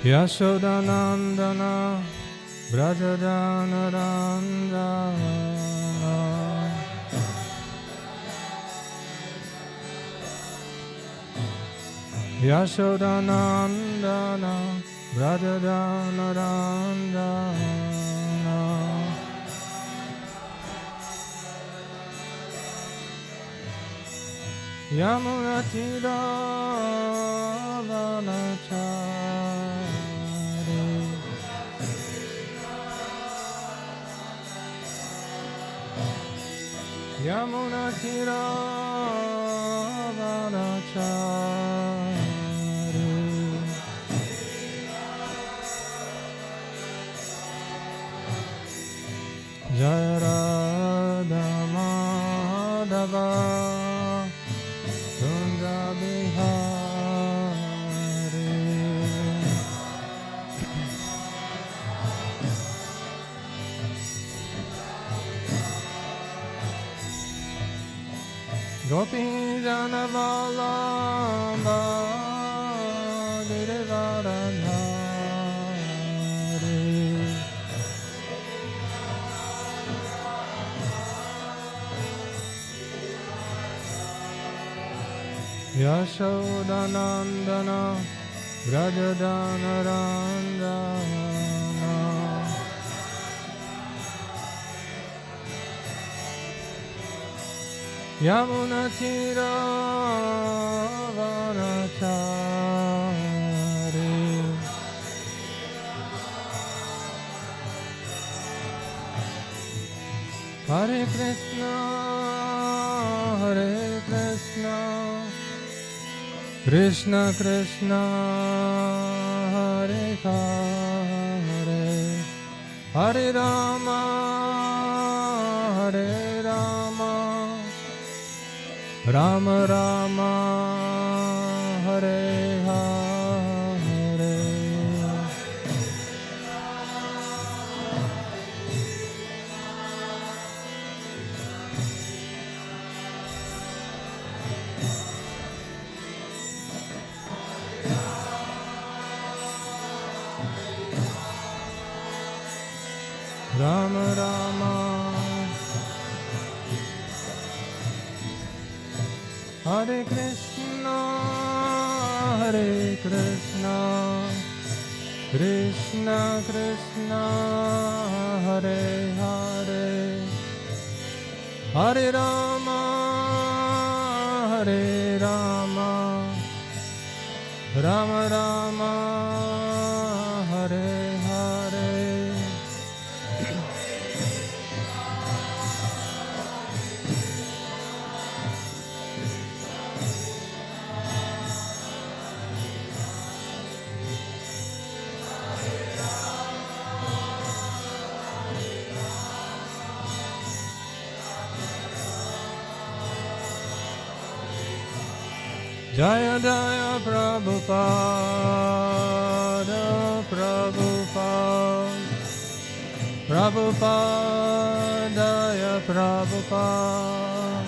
Yashodanandana Brajajanarandana Yashodanandana Brajajanarandana Yamunatiravanachari Yamunatiravanachari Jaya Radha Madhava Kunda Bihari Gopi Jana Vallabha Girivaradhari Yashodanandana Brajajanarandana Yamunatiravanachari Hare Krishna Hare Krishna Krishna Krishna Hare Hare Hare Rama Hare Rama Rama Rama Hare Hare Rama Rama Hare Krishna Hare Krishna Krishna Krishna Hare Hare Hare Rama Hare Rama Rama Rama Hare Hare Jaya Jaya Prabhupada Prabhupada Prabhupada Jaya Prabhupada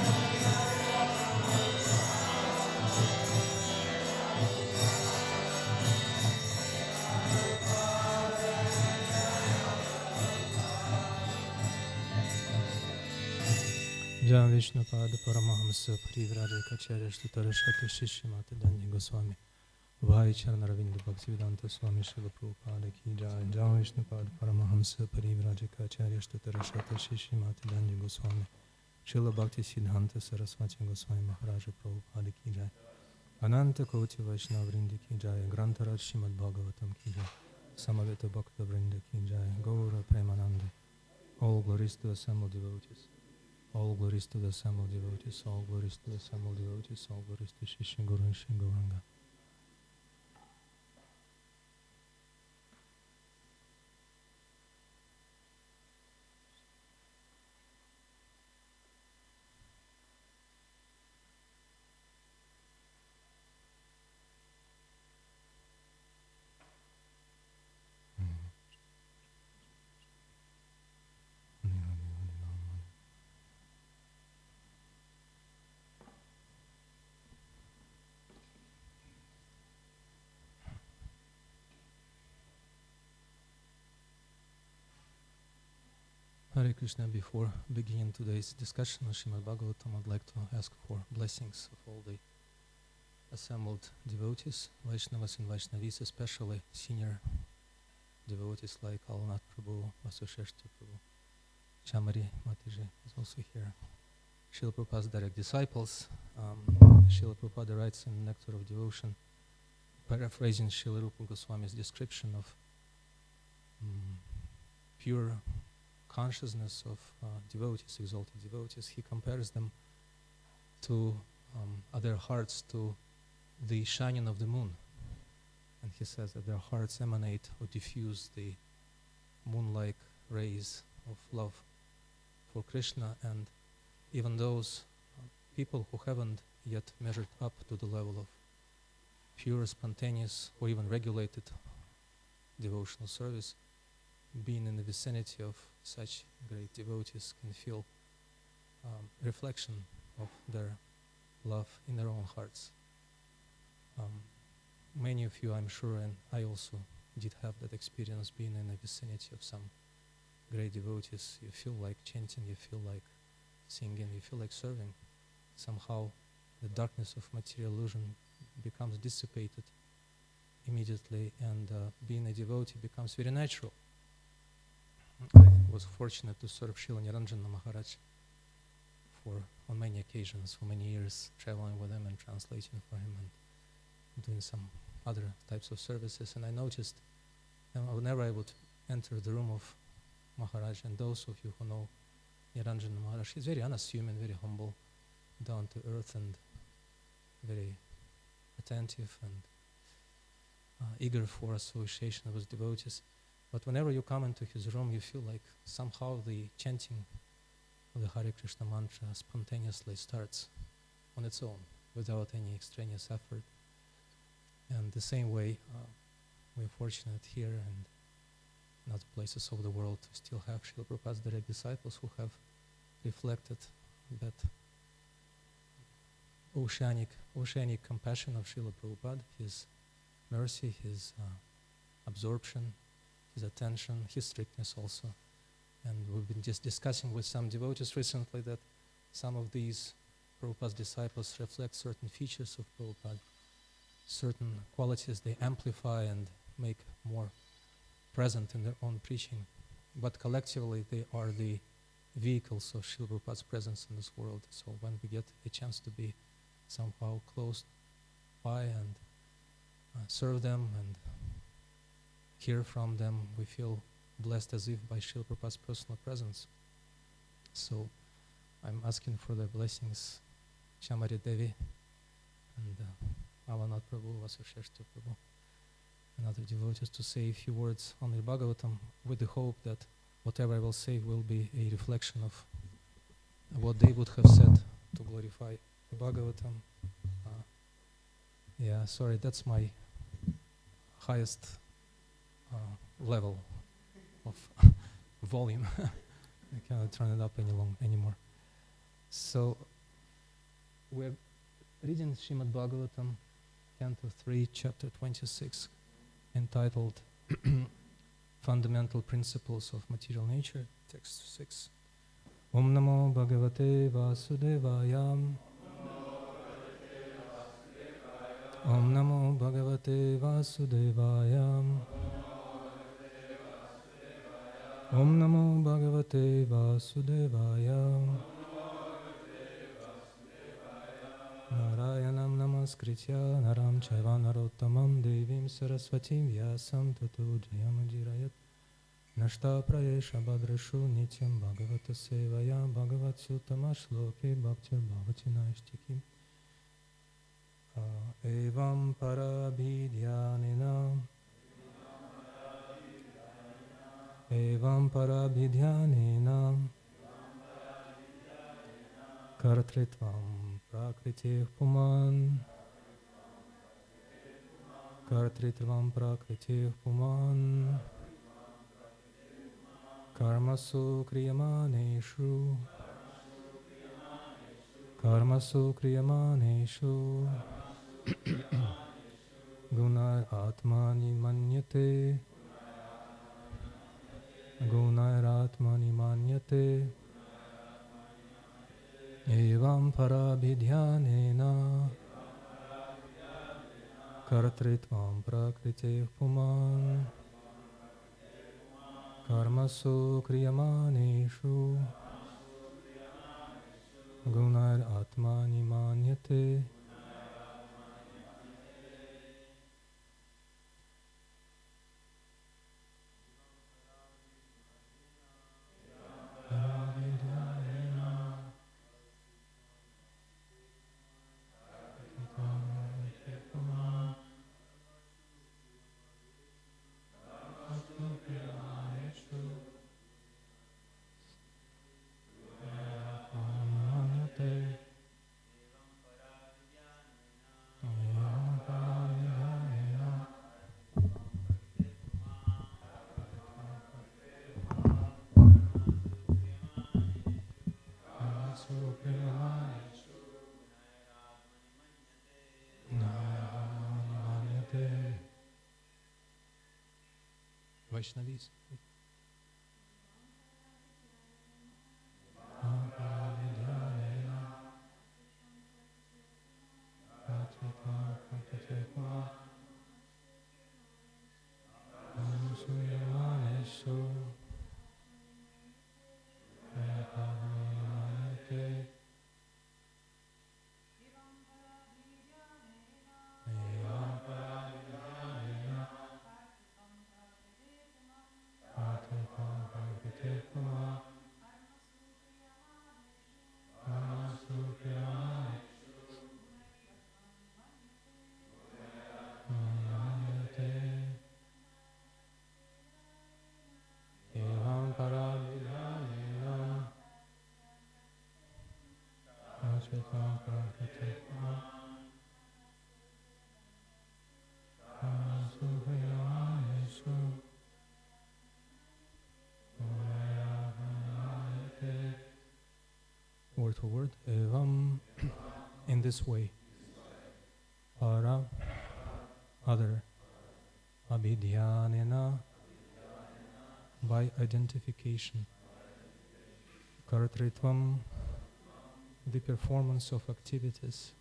Jai Vishnupada Paramahamsa Parivraja Kacharya Shtutara Shakti Shishimati Danji Goswami Vai Charnaravinda Bhaktivedanta Swami Srila Prabhupada Ki Jai Jai Vishnupada Paramahamsa Parivraja Kacharya Shtutara Shakti Shishimati Danji Goswami Srila Bhakti Siddhanta Saraswati Goswami Maharaja Prabhupada Ki Jai Ananta Koti Vaishnavrinda Ki Jai Grantaraj Srimad Bhagavatam Ki Jai Samaveta Bhakta Vrinda Ki Jai Gaura Premananda All glories to assembled devotees. All glories to the assembled devotees, all glories to the assembled devotees, all glories to Shri Guru and Shri Gauranga. Hare Krishna, before beginning today's discussion on Srimad Bhagavatam, I'd like to ask for blessings of all the assembled devotees, Vaishnavas and Vaishnavis, especially senior devotees like Alanath Prabhu, Vasasheshta Prabhu, Chamari Mataji is also here, Srila Prabhupada's direct disciples. Srila Prabhupada writes in Nectar of Devotion, paraphrasing Srila Rupa Goswami's description of pure consciousness of devotees, exalted devotees. He compares them to their hearts to the shining of the moon. And he says that their hearts emanate or diffuse the moon-like rays of love for Krishna, and even those people who haven't yet measured up to the level of pure, spontaneous, or even regulated devotional service, being in the vicinity of such great devotees can feel reflection of their love in their own hearts. Many of you, I'm sure, and I also did have that experience, being in the vicinity of some great devotees. You feel like chanting, you feel like singing, you feel like serving. Somehow the darkness of material illusion becomes dissipated immediately, and being a devotee becomes very natural. I was fortunate to serve Srila Niranjana Maharaj on many occasions, for many years, traveling with him and translating for him and doing some other types of services. And I noticed whenever I would enter the room of Maharaj, and those of you who know Niranjana Maharaj, he's very unassuming, very humble, down to earth, and very attentive and eager for association with devotees. But whenever you come into his room, you feel like somehow the chanting of the Hare Krishna mantra spontaneously starts on its own, without any extraneous effort. And the same way, we're fortunate here and in other places of the world to still have Srila Prabhupada's direct disciples who have reflected that oceanic compassion of Srila Prabhupada, his mercy, his absorption, his attention, his strictness also. And we've been just discussing with some devotees recently that some of these Prabhupada's disciples reflect certain features of Prabhupada, certain qualities they amplify and make more present in their own preaching. But collectively, they are the vehicles of Srila Prabhupada's presence in this world. So when we get a chance to be somehow close by and serve them and hear from them, we feel blessed as if by Srila Prabhupada's personal presence. So I'm asking for the blessings, Shamari Devi and Alanath Prabhu, Vasasheshta Prabhu, and other devotees, to say a few words on the Bhagavatam, with the hope that whatever I will say will be a reflection of what they would have said to glorify the Bhagavatam. Sorry, that's my highest level of volume. I cannot turn it up anymore. So we're reading Srimad Bhagavatam, Canto 3, Chapter 26, entitled Fundamental Principles of Material Nature, Text 6. Om Namo Bhagavate Vasudevaya. Om Namo Bhagavate Vasudevaya. Om Namo Bhagavate Vasudevaya. Narayanam Namaskritya Naram Chaiva Narottamam Devim Saraswatim Vyasam Tato Jayamajirayat Nashta Prayesha Bhadrashu Nityam Bhagavata Sevaya Bhagavat Sutama Shloke Bhaktir Bhavatina Ishtikim Evam Parabhidyanina Evam Parabhidyanina Kartritvam Prakriti Puman Kartritvam Prakriti Puman Karmasu Kriyamaneshu Karmasu Kriyamaneshu Gunar Atmani Manyate Gunar Atmani Manyate manyate. Evam parabhidyanena karatritvam prakrite puman karmasu kriyamaneshu gunar atmani manyate. Vaishnavis. Word for word, evam, in this way, para, other, abhidhyanena, by identification, karatritvam, the performance of activities,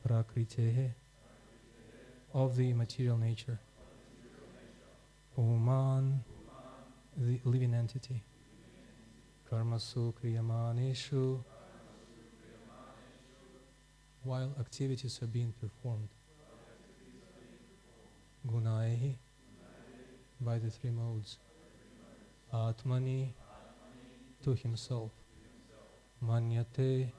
prakritehe, of the material nature, uman, the living entity, karmasu kriyamaneshu, while activities are being performed, gunaihi, by the three modes, atmani, to himself, manyate,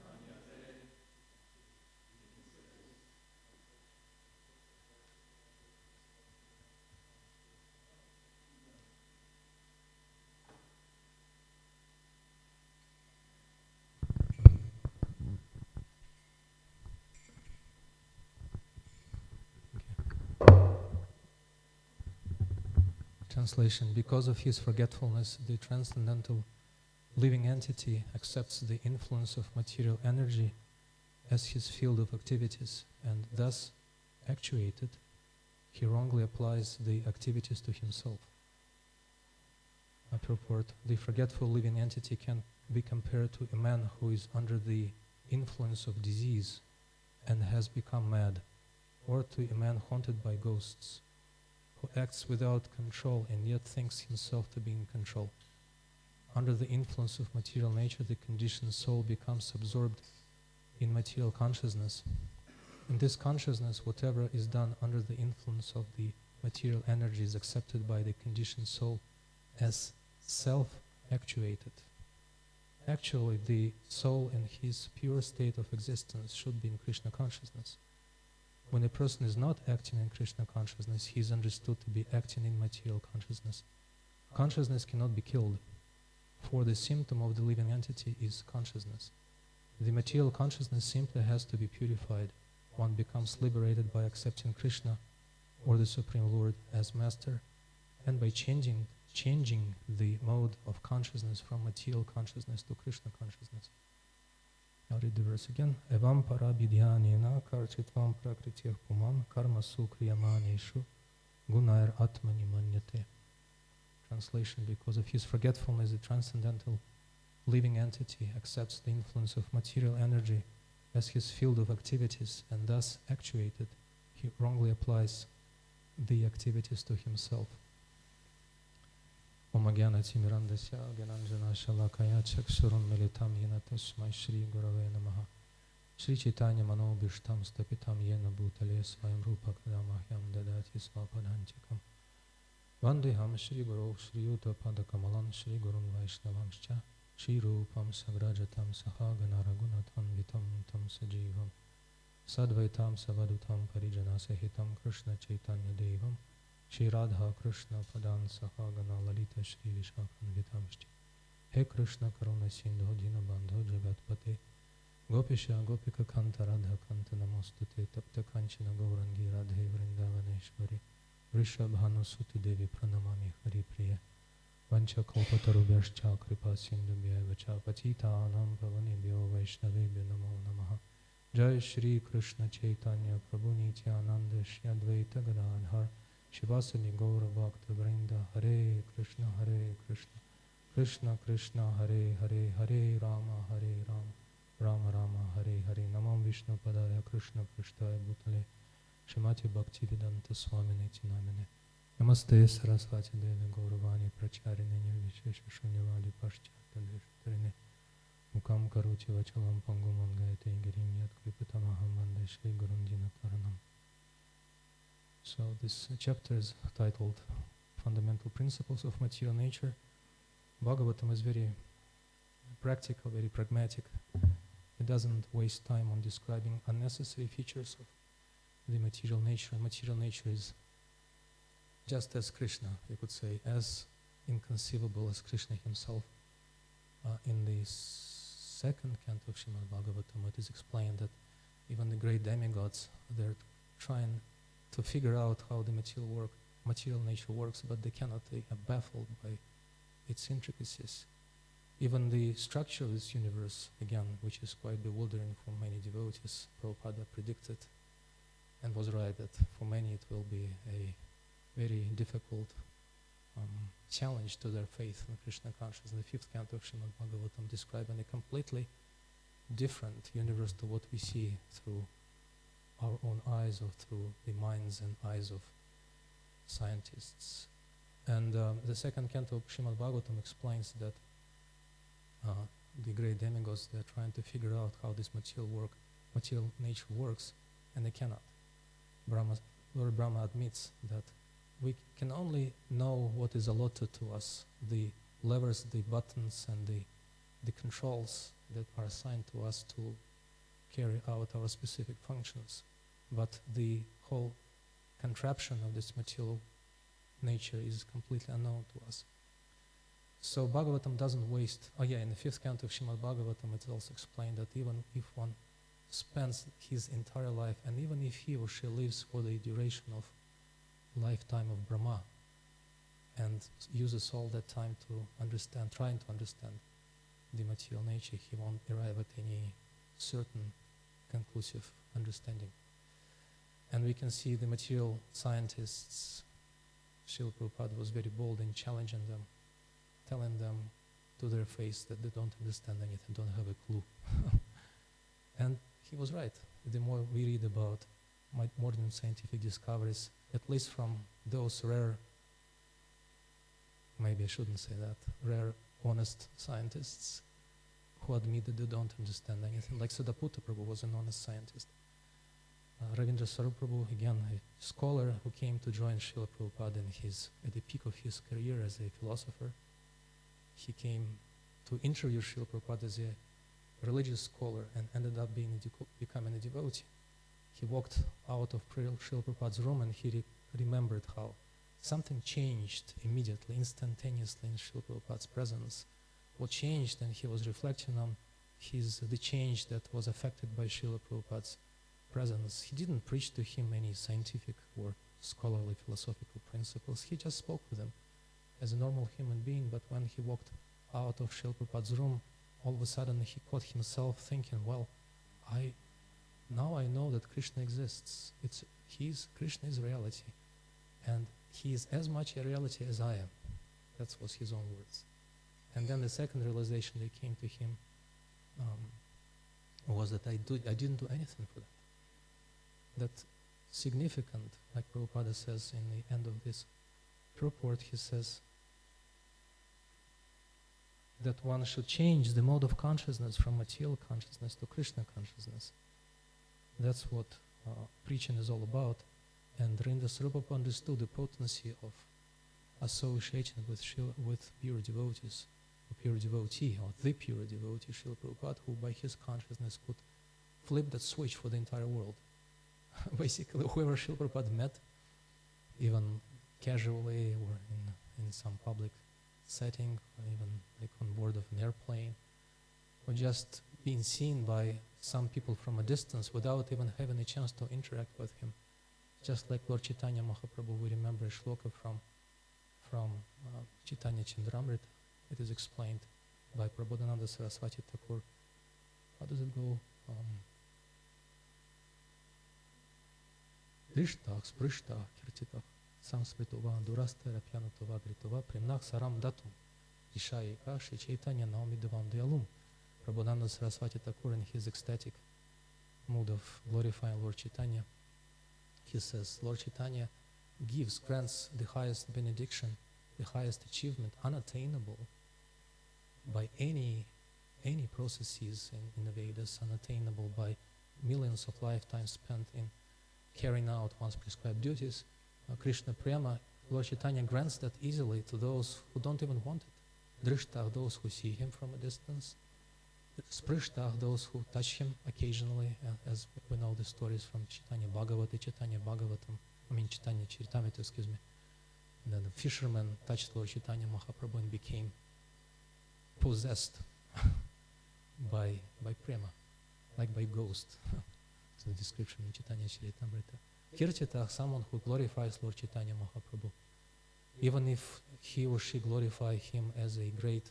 Translation. Because of his forgetfulness, the transcendental living entity accepts the influence of material energy as his field of activities, and thus, actuated, he wrongly applies the activities to himself. A purport. The forgetful living entity can be compared to a man who is under the influence of disease and has become mad, or to a man haunted by ghosts, who acts without control and yet thinks himself to be in control. Under the influence of material nature, the conditioned soul becomes absorbed in material consciousness. In this consciousness, whatever is done under the influence of the material energy is accepted by the conditioned soul as self-actuated. Actually, the soul in his pure state of existence should be in Krishna consciousness. When a person is not acting in Krishna consciousness, he is understood to be acting in material consciousness. Consciousness cannot be killed, for the symptom of the living entity is consciousness. The material consciousness simply has to be purified. One becomes liberated by accepting Krishna or the Supreme Lord as master, and by changing the mode of consciousness from material consciousness to Krishna consciousness. I'll read the verse again. Evam parabhidyanena karchitvam prakritir puman karma sukriyamaneshu gunair atmani manyate. translation, because of his forgetfulness, the transcendental living entity accepts the influence of material energy as his field of activities, and thus actuated, he wrongly applies the activities to himself. Om Agyana Timirandasya Gyananjana Shalakaya Chakshurun Militam Yena Tasmai Shri Gurave Namaha Shri Chaitanya Manobishtam Stapitam Yena Bhutale Svayam Rupa Kadamahyam Dadati Svapadantikam Vandeham Shri Guru Shri Yuta Padakamalan Shri Gurun Vaishnavamscha Shri Rupam Sagrajatam Sahagana Raghunathan Vitam Tam Sajivam Sadvaitam Savadutam Parijana Sahitam Krishna Chaitanya Devam Shri Radha Krishna Padan Sahagana Lalita Shri Vishakhan Vitamshchi He Krishna Karuna Sindhu Dina Bandho Jagatpate Gopisha Gopika Kanta Radha Kanta Namostute Tapta Kanchana Gaurangi Radhe Vrindavaneshwari Rishabhanu Suti Devi Pranamami Hari Priya Vancha Kalpatarubhyascha Kripa Sindhubhya Vacha Patita Anam Pavanebhyo Vaishnavebhyo Namo Namaha Jai Shri Krishna Chaitanya Prabhu Nityananda Shri Advaita Gadadhar Shivasani Gaura Bhakta Vrinda Hare Krishna Krishna Krishna Hare Hare Hare Rama Rama Rama Hare Hare Namam Vishnu Padaya Krishna Prishtaya Bhutale Shrimati Bhaktivedanta Swamine Namine Namaste Sarasvati Devi Gauravani Pracharine Nirvishesha Shunyavadi Pascharta Deshatarine Mukam Karuchi Vachalam Pangumam Gayate Girim Yat Kripatamaham Vande Shri Gurun Dinataranam. So this chapter is titled Fundamental Principles of Material Nature. Bhagavatam is very practical, very pragmatic. It doesn't waste time on describing unnecessary features of the material nature. And material nature is just as Krishna, you could say, as inconceivable as Krishna himself. In the second canto of Srimad Bhagavatam, it is explained that even the great demigods, they're trying to figure out how the material nature works, but they cannot. They are baffled by its intricacies. Even the structure of this universe, again, which is quite bewildering for many devotees, Prabhupada predicted and was right that for many it will be a very difficult challenge to their faith in Krishna consciousness. The fifth canto of Srimad Bhagavatam describing a completely different universe to what we see through our own eyes or through the minds and eyes of scientists. And the second canto of Srimad Bhagavatam explains that the great demigods, they're trying to figure out how this material nature works, and they cannot. Lord Brahma admits that we can only know what is allotted to us, the levers, the buttons, and the controls that are assigned to us to carry out our specific functions. But the whole contraption of this material nature is completely unknown to us. So Bhagavatam doesn't waste. In the fifth canto of Srimad Bhagavatam, it's also explained that even if one spends his entire life, and even if he or she lives for the duration of lifetime of Brahma, and uses all that time to trying to understand the material nature, he won't arrive at any certain conclusive understanding. And we can see the material scientists, Srila Prabhupada was very bold in challenging them, telling them to their face that they don't understand anything, don't have a clue. And he was right. The more we read about modern scientific discoveries, at least from those rare, maybe I shouldn't say that, rare, honest scientists who admit that they don't understand anything. Like Siddhaputta Prabhu was an honest scientist. Ravindra Sarup Prabhu, again, a scholar who came to join Srila Prabhupada at the peak of his career as a philosopher. He came to interview Srila Prabhupada as a religious scholar and ended up becoming a devotee. He walked out of Srila Prabhupada's room and he remembered how something changed immediately, instantaneously in Srila Prabhupada's presence. What changed, and he was reflecting on the change that was affected by Srila Prabhupada's presence. He didn't preach to him any scientific or scholarly philosophical principles. He just spoke with him as a normal human being, but when he walked out of Srila Prabhupada's room, all of a sudden he caught himself thinking, well, now I know that Krishna exists. Krishna is reality, and he is as much a reality as I am. That was his own words. And then the second realization that came to him was that I didn't do anything for that. That's significant, like Prabhupada says in the end of this purport. He says that one should change the mode of consciousness from material consciousness to Krishna consciousness. That's what preaching is all about. And Rindas Rupa understood the potency of association with pure devotees, or pure devotee, or the pure devotee, Srila Prabhupada, who by his consciousness could flip that switch for the entire world. Basically, whoever Srila Prabhupada met, even casually or in some public setting, or even like on board of an airplane, or just being seen by some people from a distance without even having a chance to interact with him. Just like Lord Chaitanya Mahaprabhu, we remember a shloka from Chaitanya Chandramrita. It is explained by Prabodhananda Saraswati Thakur. How does it go? Drishtah, Sprishtah, Kirtitah, Samsritova, Durastha, Rapyanutova, Dritova, Primnach Saram Datum, Ishayika, Shri Chaitanya Naomi Devam Dayalum. Prabodhananda Saraswati Thakur, in his ecstatic mood of glorifying Lord Chaitanya, he says, Lord Chaitanya grants the highest benediction, the highest achievement, unattainable by any processes in the Vedas, unattainable by millions of lifetimes spent in carrying out one's prescribed duties. Krishna Prema, Lord Chaitanya grants that easily to those who don't even want it. Drishtah, those who see him from a distance. Sprishtah, those who touch him occasionally, as we know the stories from Chaitanya Bhagavatam, Chaitanya Charitamrita, excuse me. And then the fisherman touched Lord Chaitanya Mahaprabhu and became possessed by prema, like by ghost. It's the description in Chaitanya Charitamrita. Kirtita, someone who glorifies Lord Chaitanya Mahaprabhu. Even if he or she glorify him as a great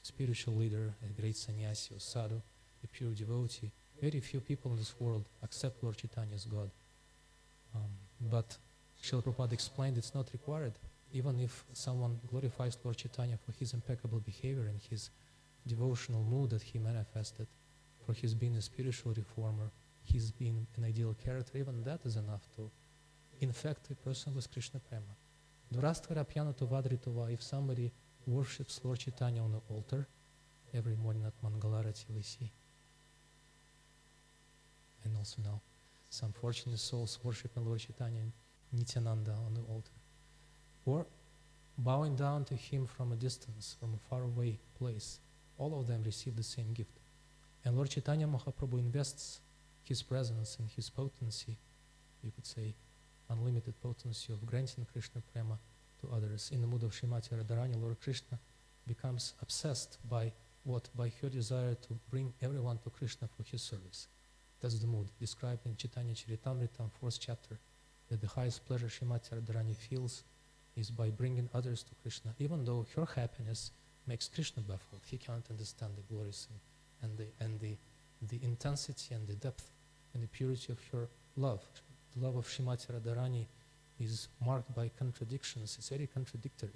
spiritual leader, a great sannyasi or sadhu, a pure devotee, very few people in this world accept Lord Chaitanya as God. But Srila Prabhupada explained it's not required. Even if someone glorifies Lord Chaitanya for his impeccable behavior and his devotional mood that he manifested, for his being a spiritual reformer, his being an ideal character, even that is enough to infect a person with Krishna Prema. Durastvara Pyanatu Vadritova, if somebody worships Lord Chaitanya on the altar, every morning at Mangalarati we see. And also now, some fortunate souls worshiping Lord Chaitanya Nityananda on the altar. Or bowing down to him from a distance, from a faraway place. All of them receive the same gift. And Lord Chaitanya Mahaprabhu invests his presence and his potency, you could say unlimited potency of granting Krishna Prema to others. In the mood of Srimati Radharani, Lord Krishna becomes obsessed by what? By her desire to bring everyone to Krishna for his service. That's the mood described in Chaitanya Charitamrita, 4th chapter, that the highest pleasure Srimati Radharani feels is by bringing others to Krishna. Even though her happiness makes Krishna baffled, he can't understand the glories and the intensity and the depth and the purity of her love. The love of Srimati Radharani is marked by contradictions. It's very contradictory.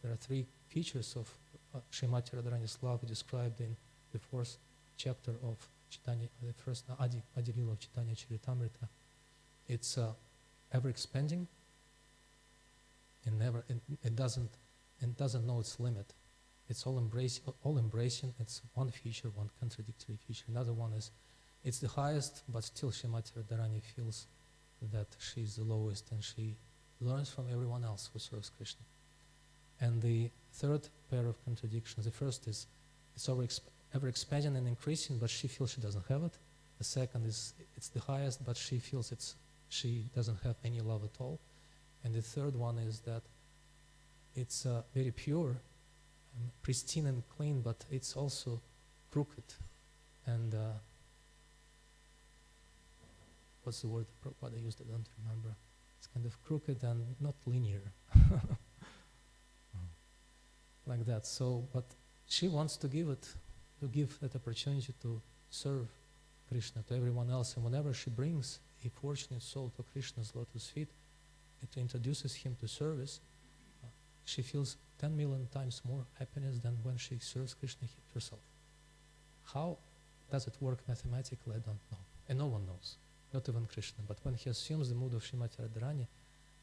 There are 3 features of Srimati Radharani's love described in the 4th chapter of Chaitanya, the first Adi Lila of Chaitanya Charitamrita. It's ever expanding and it doesn't know its limit. It's all embracing. It's one feature, one contradictory feature. Another one is it's the highest, but still Srimati Radharani feels that she is the lowest, and she learns from everyone else who serves Krishna. And the third pair of contradictions, the first is it's ever expanding and increasing, but she feels she doesn't have it. The second is it's the highest, but she feels she doesn't have any love at all. And the third one is that it's very pure, pristine and clean, but it's also crooked. And what's the word Prabhupada used? I don't remember. It's kind of crooked and not linear. Like that. So, but she wants to give that opportunity to serve Krishna to everyone else. And whenever she brings a fortunate soul to Krishna's lotus feet, it introduces him to service, she feels 10 million times more happiness than when she serves Krishna herself. How does it work mathematically? I don't know. And no one knows, not even Krishna. But when he assumes the mood of Srimati Radharani,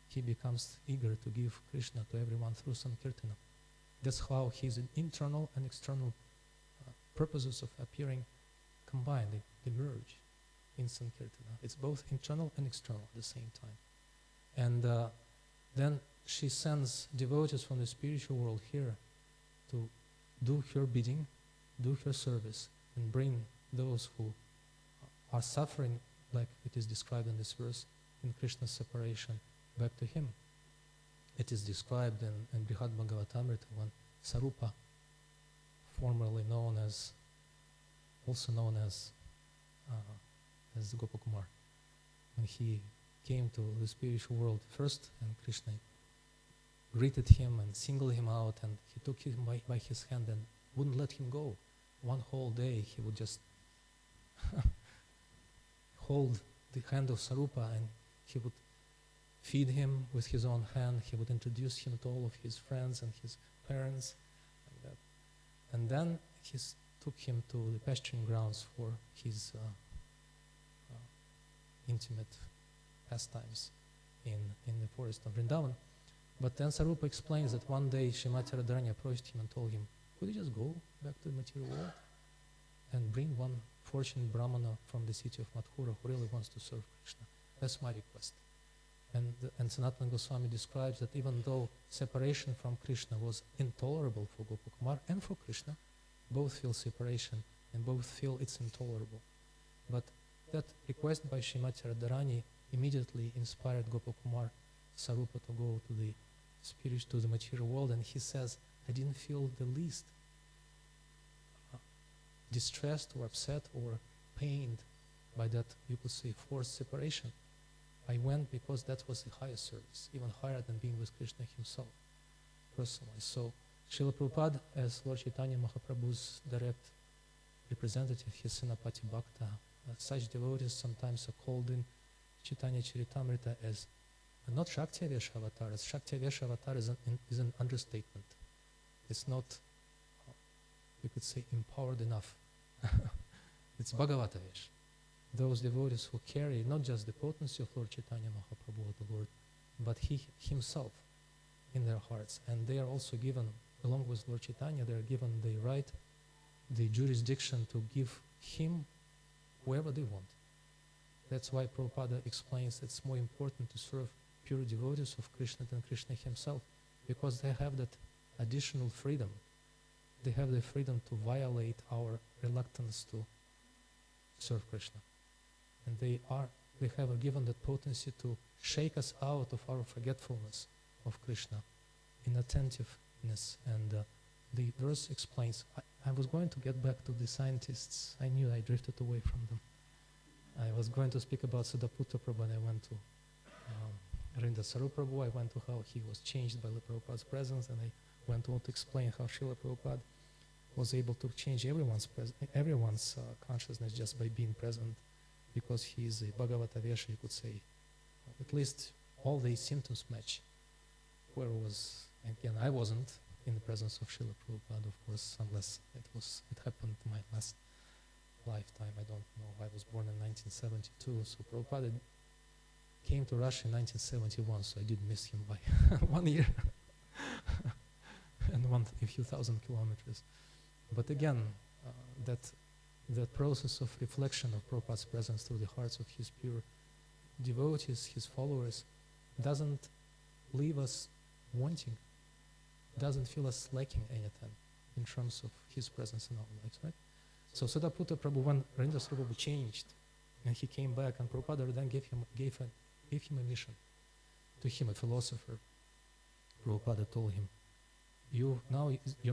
he becomes eager to give Krishna to everyone through Sankirtana. That's how his internal and external purposes of appearing combine, they merge in Sankirtana. It's both internal and external at the same time. And then she sends devotees from the spiritual world here to do her bidding, do her service, and bring those who are suffering, like it is described in this verse, in Krishna's separation, back to him. It is described in Brihad Bhagavatamrita when Sarupa, formerly known as, also known as Gopakumar, when he came to the spiritual world first, and Krishna greeted him and singled him out, and he took him by his hand and wouldn't let him go. One whole day he would just hold the hand of Sarupa, and he would feed him with his own hand. He would introduce him to all of his friends and his parents, like that. And then he took him to the pasturing grounds for his intimate pastimes in the forest of Vrindavan. But then Sarupa explains that one day Srimati Radharani approached him and told him, could you just go back to the material world and bring one fortunate Brahmana from the city of Mathura who really wants to serve Krishna? That's my request. And Sanatana Goswami describes that even though separation from Krishna was intolerable for Gopakumar and for Krishna, both feel separation and both feel it's intolerable. But that request by Srimati Radharani immediately inspired Gopakumar Sarupa to go to the spirit, to the material world, and he says, I didn't feel the least distressed or upset or pained by that, you could say, forced separation. I went because that was the highest service, even higher than being with Krishna himself, personally. So Srila Prabhupada, as Lord Chaitanya Mahaprabhu's direct representative, his Senapati Bhakta, such devotees sometimes are called in Chaitanya Charitamrita as not Shakti-Avesha avatars. Shakti-Avesha avatar is an understatement. It's not, you could say, empowered enough. It's Bhagavata-Vesh. Those devotees who carry not just the potency of Lord Chaitanya Mahaprabhu, the Lord, but he himself in their hearts. And they are also given, along with Lord Chaitanya, they are given the right, the jurisdiction to give him whoever they want. That's why Prabhupada explains it's more important to serve pure devotees of Krishna than Krishna himself, because they have that additional freedom. They have the freedom to violate our reluctance to serve Krishna. And they have given that potency to shake us out of our forgetfulness of Krishna in attentiveness. And the verse explains, I was going to get back to the scientists. I knew I drifted away from them. I was going to speak about Siddhaputra Prabhu, and I went to Rinda Saru Prabhu. I went to how he was changed by the Prabhupada's presence, and I went on to explain how Srila Prabhupada was able to change everyone's consciousness just by being present, because he is a Bhagavata-Vesha, you could say. At least all the symptoms match. Where was, again, I wasn't in the presence of Srila Prabhupada, of course, unless it happened in my last lifetime. I don't know. I was born in 1972, so Prabhupada came to Russia in 1971, so I did miss him by 1 year and a few thousand kilometers. But again, that process of reflection of Prabhupada's presence through the hearts of his pure devotees, his followers, doesn't leave us wanting, doesn't feel us lacking anything in terms of his presence in our lives, right? So Siddhaputra Prabhu, when Rindas Prabhu changed, and he came back, and Prabhupada then gave him a mission. To him, a philosopher, Prabhupada told him, your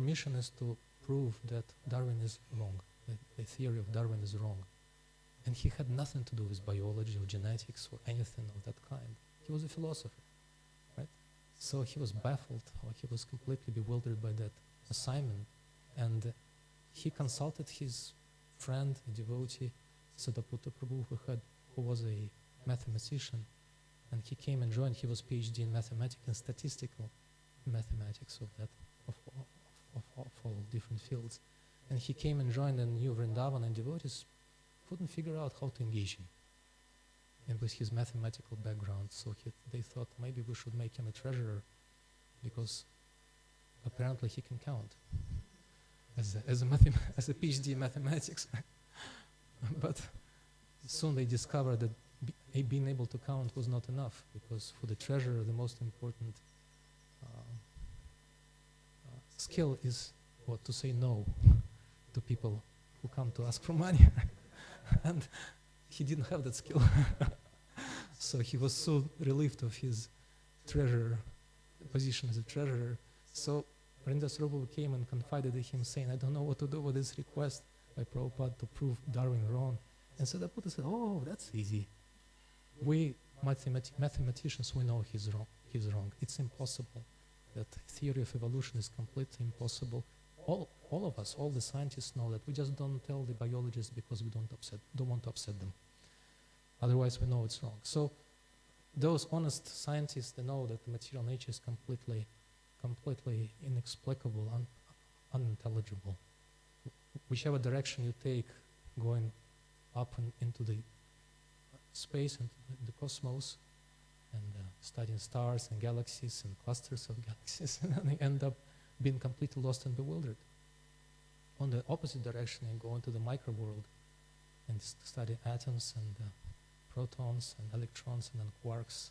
mission is to prove that Darwin is wrong, that the theory of Darwin is wrong. And he had nothing to do with biology or genetics or anything of that kind. He was a philosopher, right? So he was baffled, or he was completely bewildered by that assignment. And he consulted his friend, a devotee, Siddhaputra Prabhu, who was a mathematician, and he came and joined. He was PhD in mathematics and statistical mathematics of that, of all different fields. And he came and joined a new Vrindavan, and devotees couldn't figure out how to engage him. And with his mathematical background, so they thought maybe we should make him a treasurer, because apparently he can count as a PhD in mathematics. But soon they discovered that being able to count was not enough, because for the treasurer the most important skill is to say no to people who come to ask for money. And he didn't have that skill. So he was so relieved of his position as a treasurer. So Rindas Rupa came and confided in him, saying, I don't know what to do with this request by Prabhupada to prove Darwin wrong. And Siddhartha said, oh, that's easy. We mathematicians, we know he's wrong. It's impossible. That theory of evolution is completely impossible. All of us, all the scientists know that. We just don't tell the biologists because we don't want to upset them. Otherwise, we know it's wrong. So those honest scientists, they know that the material nature is completely inexplicable, unintelligible. Whichever direction you take, going up into the space and the cosmos, and studying stars and galaxies and clusters of galaxies, and they end up being completely lost and bewildered. On the opposite direction, you go into the micro world and study atoms and protons and electrons and then quarks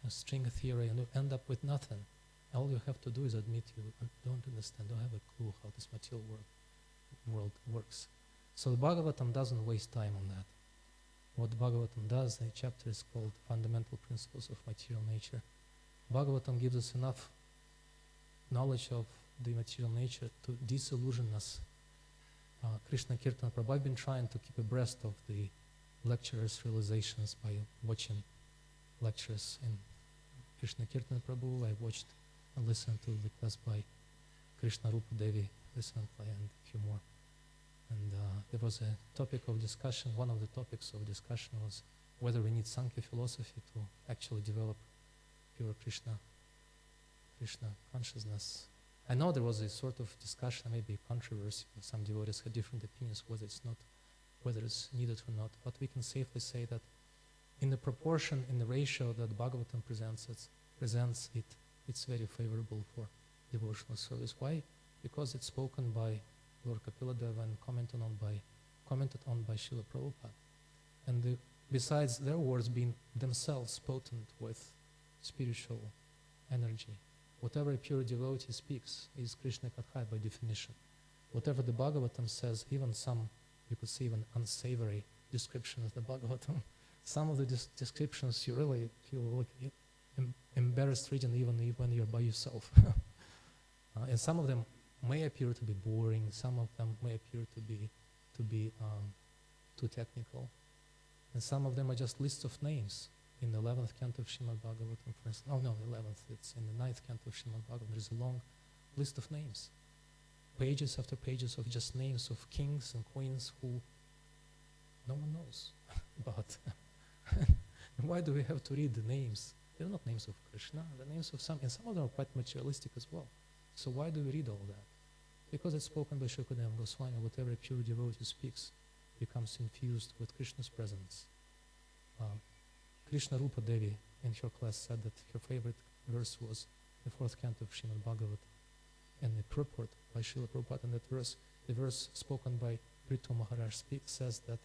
and string theory, and you end up with nothing. All you have to do is admit you don't understand, don't have a clue how this material world works. So the Bhagavatam doesn't waste time on that. What Bhagavatam does, the chapter is called Fundamental Principles of Material Nature. Bhagavatam gives us enough knowledge of the material nature to disillusion us. Krishna Kirtan Prabhu, I've been trying to keep abreast of the lecturers' realizations by watching lectures in Krishna Kirtan Prabhu. I watched and listened to the class by Krishna Rupa Devi recently and a few more. And there was a topic of discussion, one of the topics of discussion was whether we need Sankhya philosophy to actually develop pure Krishna consciousness. I know there was a sort of discussion, maybe controversy, some devotees had different opinions whether it's needed or not, but we can safely say that in the proportion, in the ratio that Bhagavatam presents it, it's very favorable for devotional service. Why? Because it's spoken by Lord Kapiladeva and commented on by Srila Prabhupada. And besides their words being themselves potent with spiritual energy, whatever a pure devotee speaks is Krishna Katha by definition. Whatever the Bhagavatam says, even some, you could say even unsavory descriptions of the Bhagavatam, some of the descriptions you really feel like embarrassed reading even when you're by yourself. And some of them may appear to be boring, some of them may appear to be too technical, and some of them are just lists of names. In the 11th canto of Srimad Bhagavatam, for instance, the 11th, it's in the 9th canto of Srimad Bhagavatam, there's a long list of names. Pages after pages of just names of kings and queens who no one knows about. And why do we have to read the names? They're not names of Krishna, they're names of some, and some of them are quite materialistic as well. So why do we read all that? Because it's spoken by Shukadeva Goswami, whatever a pure devotee speaks becomes infused with Krishna's presence. Krishna Rupa Devi in her class said that her favorite verse was the 4th canto of Srimad Bhagavatam, and the purport by Srila Prabhupada in that verse, the verse spoken by Prithu Maharaj says that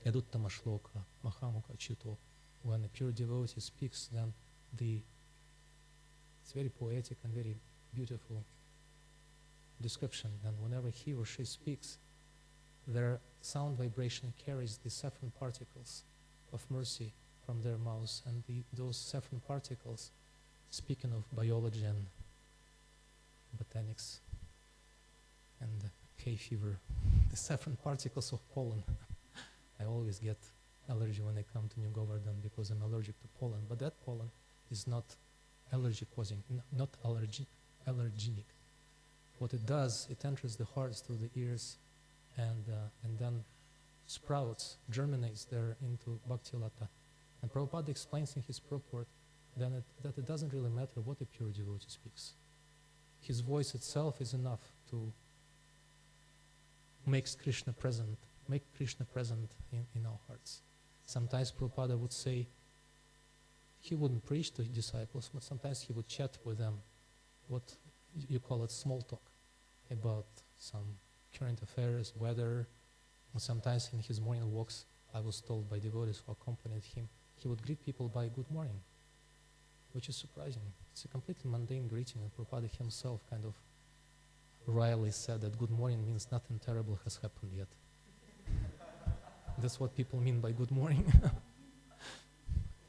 Yaduttama shloka mahamukha chito. When a pure devotee speaks, then it's very poetic and very beautiful description. And whenever he or she speaks, their sound vibration carries the saffron particles of mercy from their mouths, and those saffron particles, speaking of biology and botanics and hay fever, the saffron particles of pollen. I always get allergy when I come to New Govardhana because I'm allergic to pollen, but that pollen is not allergy causing, not allergenic. What it does, it enters the heart through the ears and then sprouts, germinates there into Bhakti Lata. And Prabhupada explains in his purport then it doesn't really matter what a pure devotee speaks. His voice itself is enough to make Krishna present in our hearts. Sometimes Prabhupada would say, he wouldn't preach to his disciples, but sometimes he would chat with them, what you call it small talk, about some current affairs, weather. And sometimes in his morning walks, I was told by devotees who accompanied him, he would greet people by good morning, which is surprising. It's a completely mundane greeting, and Prabhupada himself kind of wryly said that good morning means nothing terrible has happened yet. That's what people mean by good morning.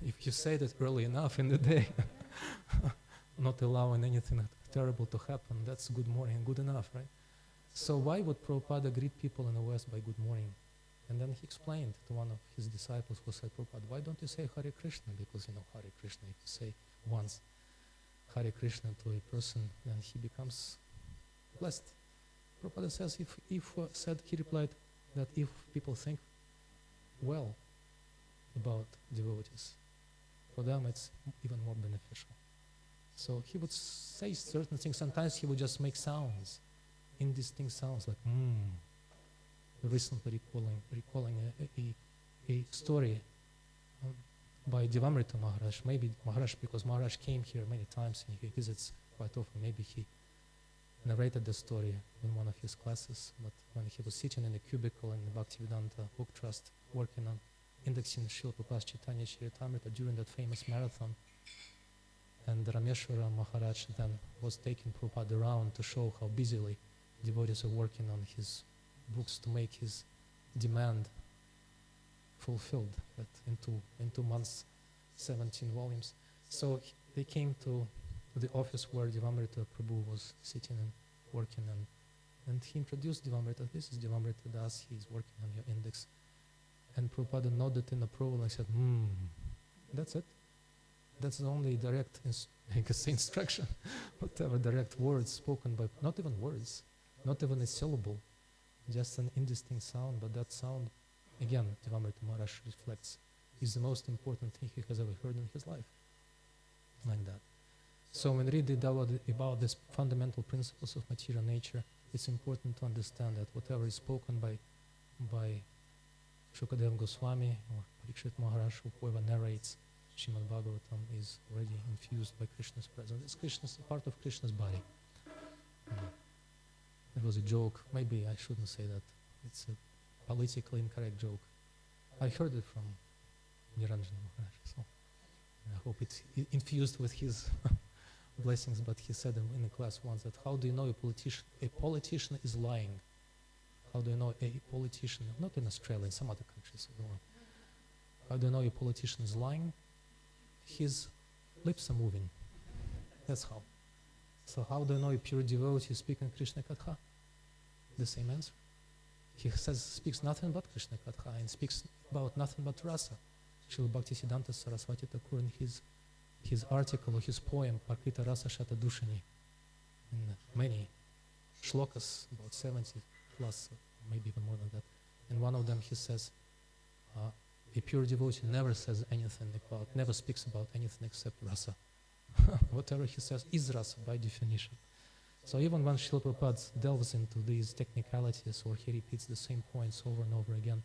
If you say that early enough in the day, not allowing anything terrible to happen, that's good morning, good enough, right? So why would Prabhupada greet people in the West by good morning? And then he explained to one of his disciples who said, Prabhupada, why don't you say Hare Krishna? Because Hare Krishna, if you say once Hare Krishna to a person, then he becomes blessed. Prabhupada says, he replied that if people think well about devotees, for them it's even more beneficial. So he would say certain things. Sometimes he would just make sounds, indistinct sounds like Recently recalling a story by Devamrita Maharaj. Maybe Maharaj, because Maharaj came here many times and he visits quite often. Maybe he narrated the story in one of his classes. But when he was sitting in a cubicle in the Bhaktivedanta Book Trust, working on indexing Srila Prabhupada's Chaitanya Charitamrita during that famous marathon, and Rameshwara Maharaj then was taking Prabhupada around to show how busily devotees are working on his books to make his demand fulfilled, that in 2 months, 17 volumes. So they came to the office where Devamrita Prabhu was sitting and working, and he introduced Devamrita. This is Devamrita Das, he's working on your index. And Prabhupada nodded in approval and said, that's it. That's the only direct instruction, whatever direct words spoken by, not even words, not even a syllable, just an indistinct sound, but that sound, again, Devamrita Maharaj reflects, is the most important thing he has ever heard in his life, like that. So when reading about these fundamental principles of material nature, it's important to understand that whatever is spoken by Shukadeva Goswami or Parikshit Maharaj, or whoever narrates Srimad Bhagavatam, is already infused by Krishna's presence. It's Krishna's, part of Krishna's body. It was a joke. Maybe I shouldn't say that. It's a politically incorrect joke. I heard it from Niranjana Maharaj, so I hope it's infused with his blessings. But he said in a class once that, how do you know a politician is lying? How do you know a politician, not in Australia, in some other countries of the world, how do you know a politician is lying? His lips are moving. That's how. So how do you know a pure devotee is speaking Krishna Katha? The same answer. He speaks nothing but Krishna Katha and speaks about nothing but rasa. Srila Bhaktisiddhanta Saraswati Thakur in his article or his poem, Parkrita Rasa Shata Dushani, in many shlokas, about 70 plus, maybe even more than that. In one of them he says, a pure devotee never says anything about, never speaks about anything except rasa. Whatever he says is rasa by definition. So even when Srila Prabhupada delves into these technicalities, or he repeats the same points over and over again,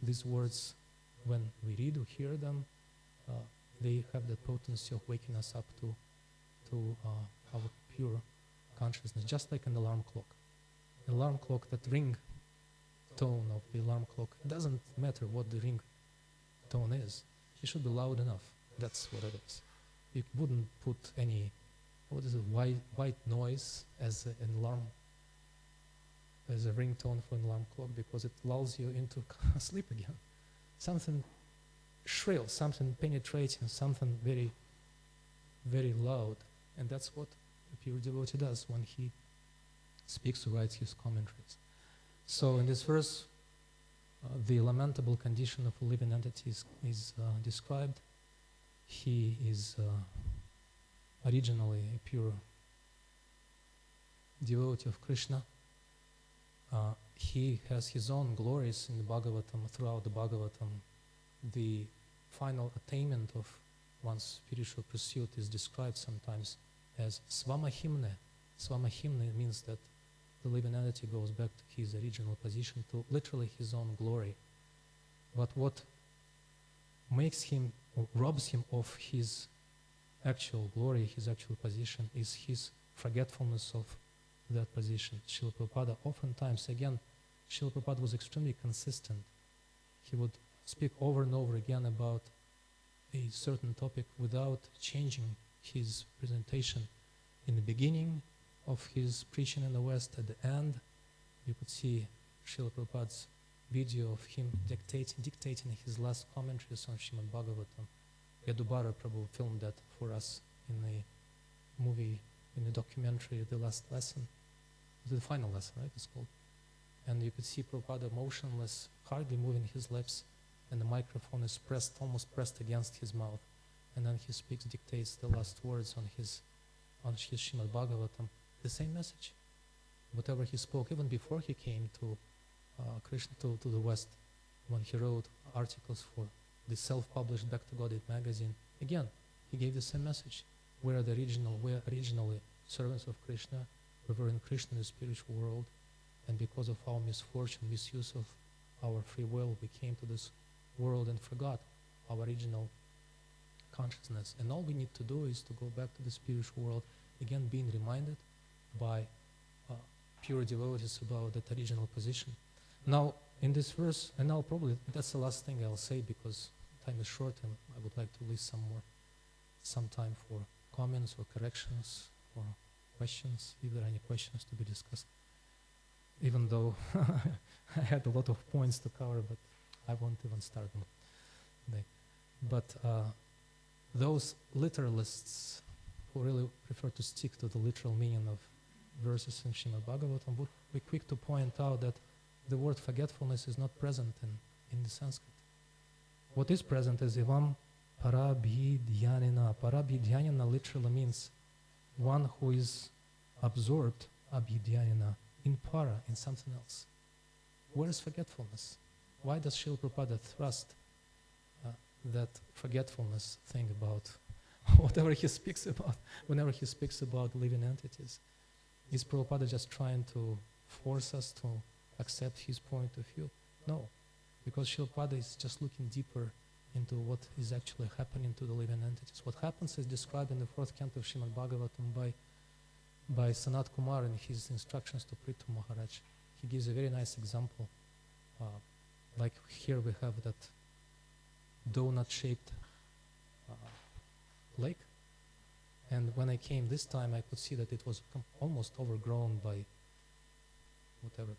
these words, when we read or hear them, they have the potency of waking us up to our pure consciousness, just like an alarm clock. An alarm clock, that ring tone of the alarm clock, it doesn't matter what the ring tone is. It should be loud enough. That's what it is. You wouldn't put any, white noise as an alarm, as a ringtone for an alarm clock, because it lulls you into sleep again. Something shrill, something penetrating, something very, very loud. And that's what a pure devotee does when he speaks or writes his commentaries. So in this verse, the lamentable condition of a living entity is described. He is originally a pure devotee of Krishna. He has his own glories in the Bhagavatam, throughout the Bhagavatam. The final attainment of one's spiritual pursuit is described sometimes as svamahimne. Svamahimne means that the living entity goes back to his original position, to literally his own glory. But what makes him, or robs him of his actual glory, his actual position, is his forgetfulness of that position. Srila Prabhupada oftentimes, again, Srila Prabhupada was extremely consistent. He would speak over and over again about a certain topic without changing his presentation. In the beginning of his preaching in the West, at the end, you could see Srila Prabhupada's video of him dictating his last commentaries on Srimad Bhagavatam. Yadubara Prabhu filmed that for us in a movie, in a documentary, The Last Lesson. The final lesson, right, it's called. And you could see Prabhupada motionless, hardly moving his lips, and the microphone is pressed, almost pressed against his mouth. And then he speaks, dictates the last words on his Srimad Bhagavatam. The same message. Whatever he spoke, even before he came to Krishna, to the West, when he wrote articles for the self-published Back to Godhead magazine, again, he gave the same message. We are originally servants of Krishna. We were in Krishna, the spiritual world, and because of our misfortune, misuse of our free will, we came to this world and forgot our original consciousness. And all we need to do is to go back to the spiritual world, again being reminded by pure devotees about that original position. Now, in this verse, and now probably that's the last thing I'll say because time is short and I would like to leave some time for comments or corrections or questions, if there are any questions to be discussed. Even though I had a lot of points to cover, but I won't even start them today. But those literalists who really prefer to stick to the literal meaning of verses in Srimad Bhagavatam would be quick to point out that the word forgetfulness is not present in the Sanskrit. What is present is evam parabhidhyanina. Parabhidhyanina literally means one who is absorbed, abhidhyanina, in para, in something else. Where is forgetfulness? Why does Srila Prabhupada thrust that forgetfulness thing about whatever he speaks about, whenever he speaks about living entities? Is Prabhupada just trying to force us to accept his point of view? No, because Srila Prabhupada is just looking deeper into what is actually happening to the living entities. What happens is described in the 4th canto of Srimad Bhagavatam by Sanat Kumar in his instructions to Prithu Maharaj. He gives a very nice example. Like here we have that donut-shaped lake. And when I came this time, I could see that it was almost overgrown by whatever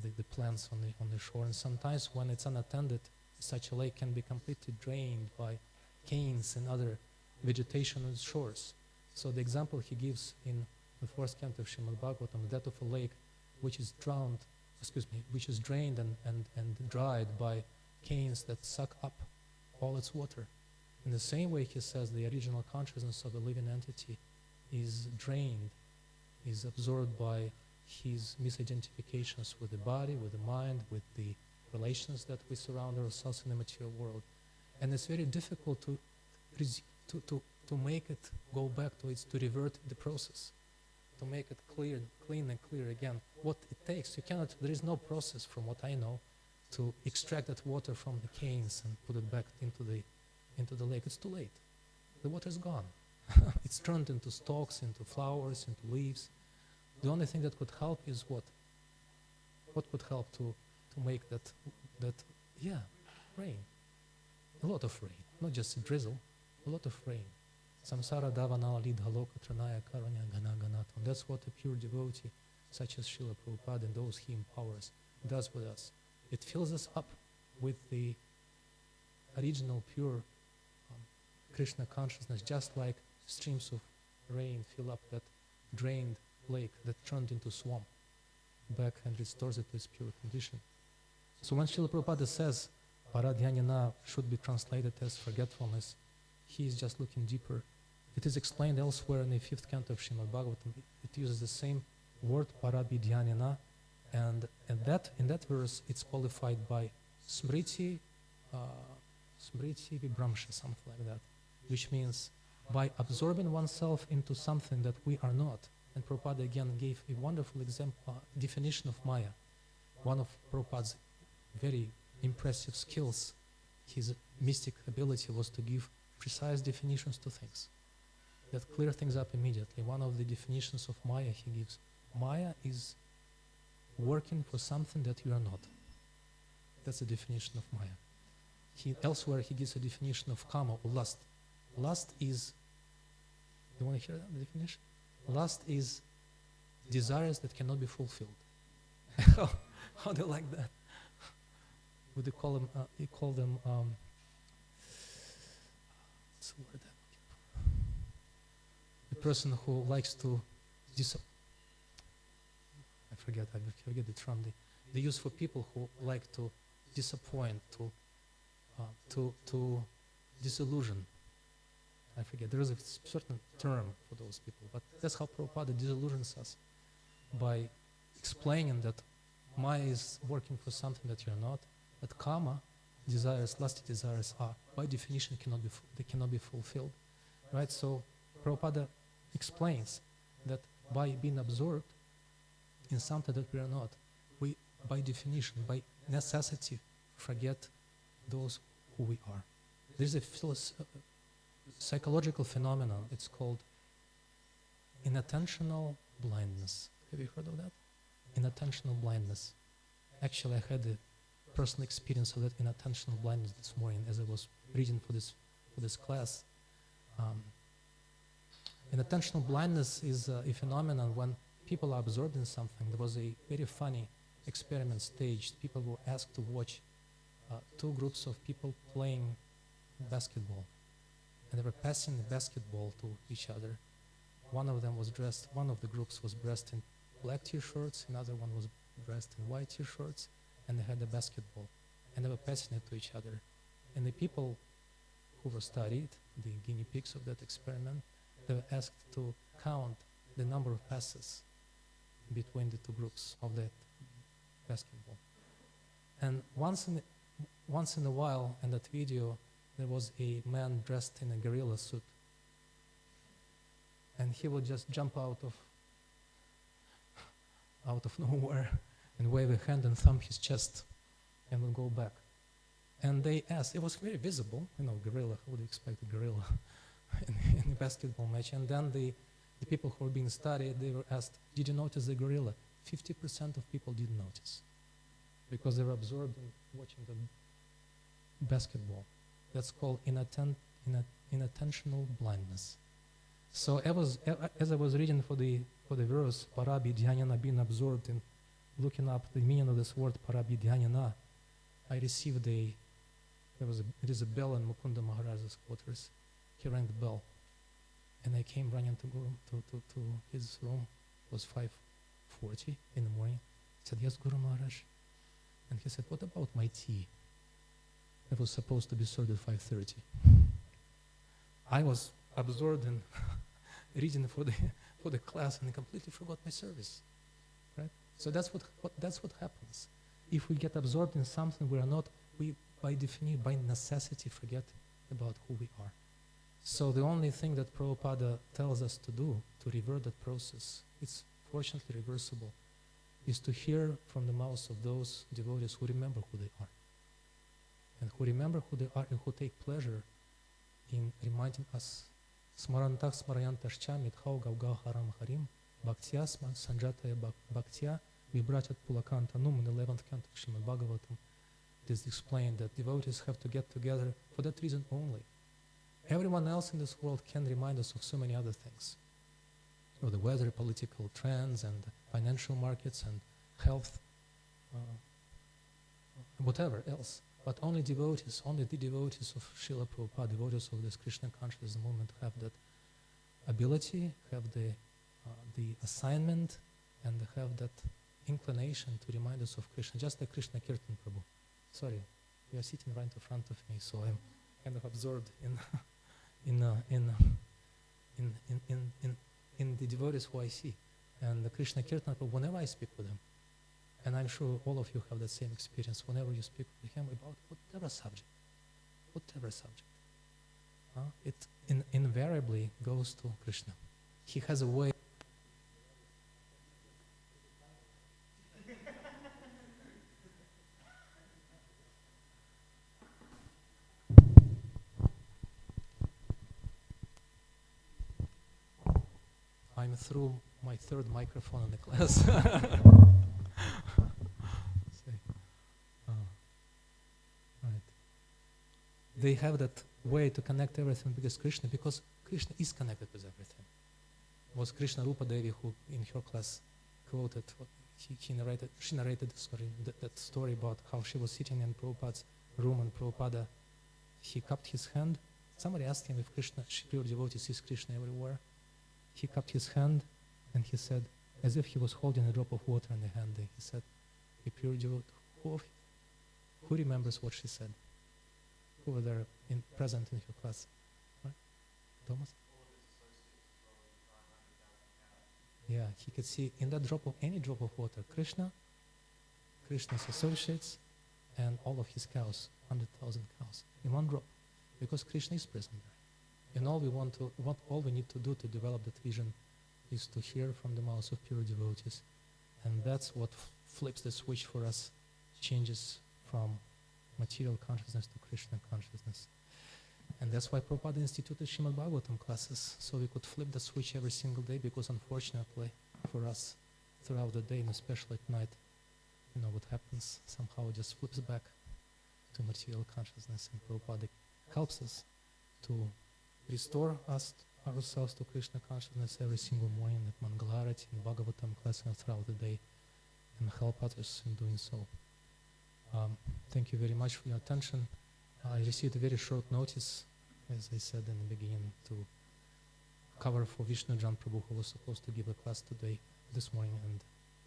the plants on the shore. And sometimes when it's unattended, such a lake can be completely drained by canes and other vegetation on the shores. So the example he gives in the 4th canto of Srimad Bhagavatam, that of a lake which is drained and dried by canes that suck up all its water. In the same way, he says the original consciousness of a living entity is drained, is absorbed by his misidentifications with the body, with the mind, with the relations that we surround ourselves in the material world. And it's very difficult to make it go back to revert the process, to make it clean and clear again. What it takes, there is no process from what I know to extract that water from the canes and put it back into the lake. It's too late. The water is gone. It's turned into stalks, into flowers, into leaves. The only thing that could help is what? What could help to make that rain. A lot of rain, not just a drizzle, a lot of rain. Samsara davana lidhaloka tranaya karanya gana ganatam. That's what a pure devotee, such as Srila Prabhupada and those he empowers, does with us. It fills us up with the original pure Krishna consciousness, just like streams of rain fill up that drained lake that turned into swamp back and restores it to its pure condition. So when Srila Prabhupada says paradhyanina should be translated as forgetfulness, he is just looking deeper. It is explained elsewhere in the 5th canto of Srimad Bhagavatam. It uses the same word parabhidhyanina, and in that verse it's qualified by smriti vibramsha, something like that. which means by absorbing oneself into something that we are not. And Prabhupada again gave a wonderful definition of Maya. One of Prabhupada's very impressive skills, his mystic ability, was to give precise definitions to things that clear things up immediately. One of the definitions of Maya he gives, Maya is working for something that you are not. That's the definition of Maya. Elsewhere he gives a definition of kama, or lust. Lust is, you want to hear that, the definition? Lust is desires that cannot be fulfilled. How do you like that? Would you call them, what's the word I'm looking for? The person who likes to I forget the term they use for people who like to disappoint, to disillusion. I forget, there is a certain term for those people, but that's how Prabhupada disillusions us, by explaining that Maya is working for something that you're not, that kama, desires, lusty desires are, by definition, they cannot be fulfilled, right? So Prabhupada explains that by being absorbed in something that we are not, we, by definition, by necessity, forget those who we are. There's a psychological phenomenon, it's called inattentional blindness. Have you heard of that? Inattentional blindness. Actually, I had a personal experience of that inattentional blindness this morning as I was reading for this class. Inattentional blindness is a phenomenon when people are absorbed in something. There was a very funny experiment staged. People were asked to watch two groups of people playing basketball, and they were passing the basketball to each other. One of the groups was dressed in black t-shirts, another one was dressed in white t-shirts, and they had the basketball, and they were passing it to each other. And the people who were studied, the guinea pigs of that experiment, they were asked to count the number of passes between the two groups of that basketball. And once in a while, in that video, there was a man dressed in a gorilla suit, and he would just jump out of nowhere and wave a hand and thump his chest and would go back. And they asked, it was very visible, gorilla, how would you expect a gorilla in a basketball match? And then the people who were being studied, they were asked, did you notice the gorilla? 50% of people didn't notice because they were absorbed in watching the basketball. That's called inattentional blindness. So as I was reading for the verse, Parabi Dhyanana, being absorbed in looking up the meaning of this word, Parabi Dhyanana, I received it is a bell in Mukunda Maharaj's quarters. He rang the bell, and I came running to his room. It was 5:40 in the morning. He said, yes, Guru Maharaj. And he said, what about my tea? It was supposed to be served at 5:30. I was absorbed in reading for the class, and I completely forgot my service. Right? So that's what happens. If we get absorbed in something we are not, we by definition, by necessity, forget about who we are. So the only thing that Prabhupada tells us to do to revert that process, it's fortunately reversible, is to hear from the mouths of those devotees who remember who they are. And who remember who they are and who take pleasure in reminding us. Smarantach smarayantascha mitchau gauga haram harim bhaktya sanjataya bhaktya vibhratyat pulakantanum in the 11th canto of Srimad Bhagavatam. It is explained that devotees have to get together for that reason only. Everyone else in this world can remind us of so many other things. The weather, political trends, and financial markets, and health, whatever else. But only the devotees of Srila Prabhupada, devotees of this Krishna consciousness movement, have that ability, have the assignment, and have that inclination to remind us of Krishna, just like Krishna Kirtan Prabhu. Sorry, you are sitting right in front of me, so I'm kind of absorbed in the devotees who I see. And the Krishna Kirtan Prabhu, whenever I speak with him, and I'm sure all of you have the same experience, whenever you speak with him about whatever subject, it invariably goes to Krishna. He has a way. I'm through my third microphone in the class. Right. They have that way to connect everything because Krishna is connected with everything. It was Krishna Rupa Devi who, in her class, quoted. She narrated that story about how she was sitting in Prabhupada's room and Prabhupada, he cupped his hand. Somebody asked him if Krishna, pure devotee sees Krishna everywhere. He cupped his hand and he said, as if he was holding a drop of water in the hand, he said, a pure devotee, who remembers what she said? Who were there present in her class? Right? Thomas? Yeah, he could see in that any drop of water, Krishna's associates, and all of his cows, 100,000 cows, in one drop, because Krishna is present there. And all we need to do to develop that vision is to hear from the mouths of pure devotees, and that's what flips the switch for us, changes from material consciousness to Krishna consciousness. And that's why Prabhupada instituted Srimad Bhagavatam classes, so we could flip the switch every single day, because unfortunately for us, throughout the day and especially at night, what happens, somehow it just flips back to material consciousness, and Prabhupada helps us to restore ourselves to Krishna consciousness every single morning at Mangalarati and Bhagavatam class and throughout the day, and help others in doing so. Thank you very much for your attention. I received a very short notice, as I said in the beginning, to cover for Vishnu Jan Prabhu, who was supposed to give a class this morning, and